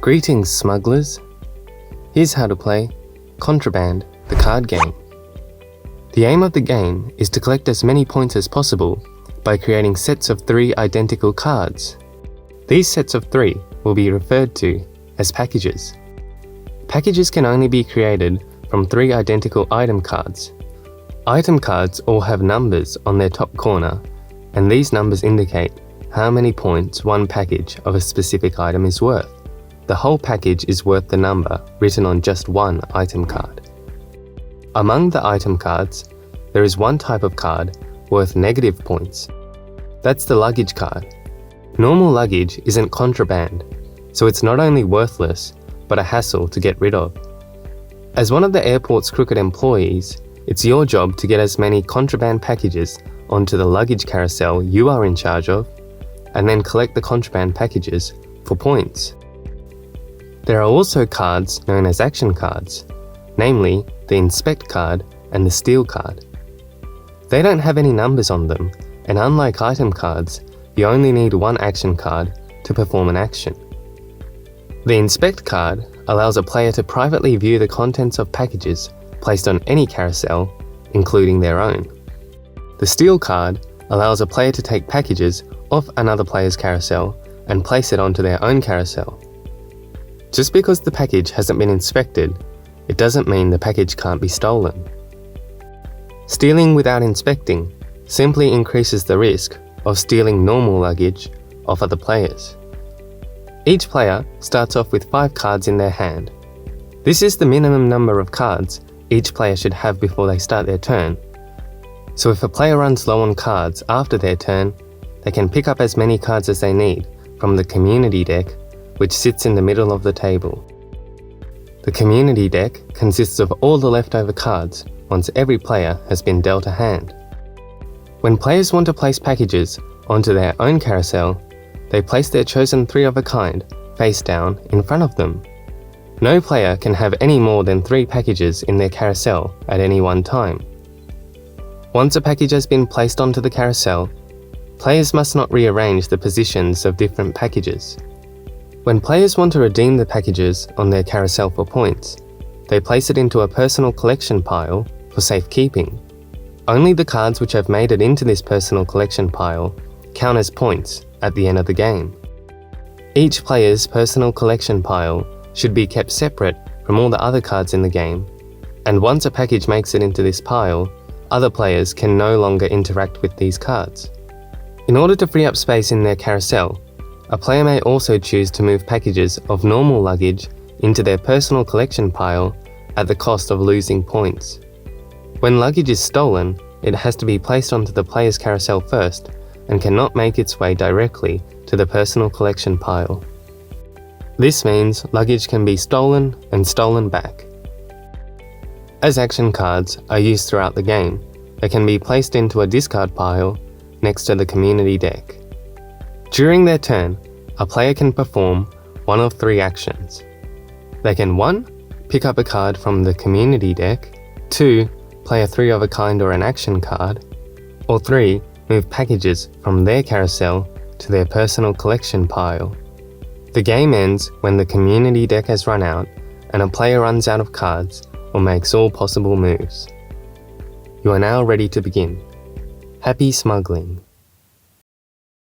Greetings, smugglers. Here's how to play Contraband, the card game. The aim of the game is to collect as many points as possible by creating sets of 3 identical cards. These sets of 3 will be referred to as packages. Packages can only be created from 3 identical item cards. Item cards all have numbers on their top corner, and these numbers indicate how many points one package of a specific item is worth. The whole package is worth the number written on just one item card. Among the item cards, there is one type of card worth negative points. That's the luggage card. Normal luggage isn't contraband, so it's not only worthless, but a hassle to get rid of. As one of the airport's crooked employees, it's your job to get as many contraband packages onto the luggage carousel you are in charge of, and then collect the contraband packages for points. There are also cards known as action cards, namely the inspect card and the steal card. They don't have any numbers on them, and unlike item cards, you only need one action card to perform an action. The inspect card allows a player to privately view the contents of packages placed on any carousel, including their own. The steal card allows a player to take packages off another player's carousel and place it onto their own carousel. Just because the package hasn't been inspected, it doesn't mean the package can't be stolen. Stealing without inspecting simply increases the risk of stealing normal luggage off other players. Each player starts off with 5 cards in their hand. This is the minimum number of cards each player should have before they start their turn. So if a player runs low on cards after their turn, they can pick up as many cards as they need from the community deck, which sits in the middle of the table. The community deck consists of all the leftover cards once every player has been dealt a hand. When players want to place packages onto their own carousel, they place their chosen 3 of a kind face down in front of them. No player can have any more than 3 packages in their carousel at any one time. Once a package has been placed onto the carousel, players must not rearrange the positions of different packages. When players want to redeem the packages on their carousel for points, they place it into a personal collection pile for safekeeping. Only the cards which have made it into this personal collection pile count as points at the end of the game. Each player's personal collection pile should be kept separate from all the other cards in the game, and once a package makes it into this pile, other players can no longer interact with these cards. In order to free up space in their carousel, a player may also choose to move packages of normal luggage into their personal collection pile at the cost of losing points. When luggage is stolen, it has to be placed onto the player's carousel first and cannot make its way directly to the personal collection pile. This means luggage can be stolen and stolen back. As action cards are used throughout the game, they can be placed into a discard pile next to the community deck. During their turn, a player can perform one of 3 actions. They can 1. Pick up a card from the community deck, 2. Play a 3 of a kind or an action card, or 3. Move packages from their carousel to their personal collection pile. The game ends when the community deck has run out and a player runs out of cards or makes all possible moves. You are now ready to begin. Happy smuggling.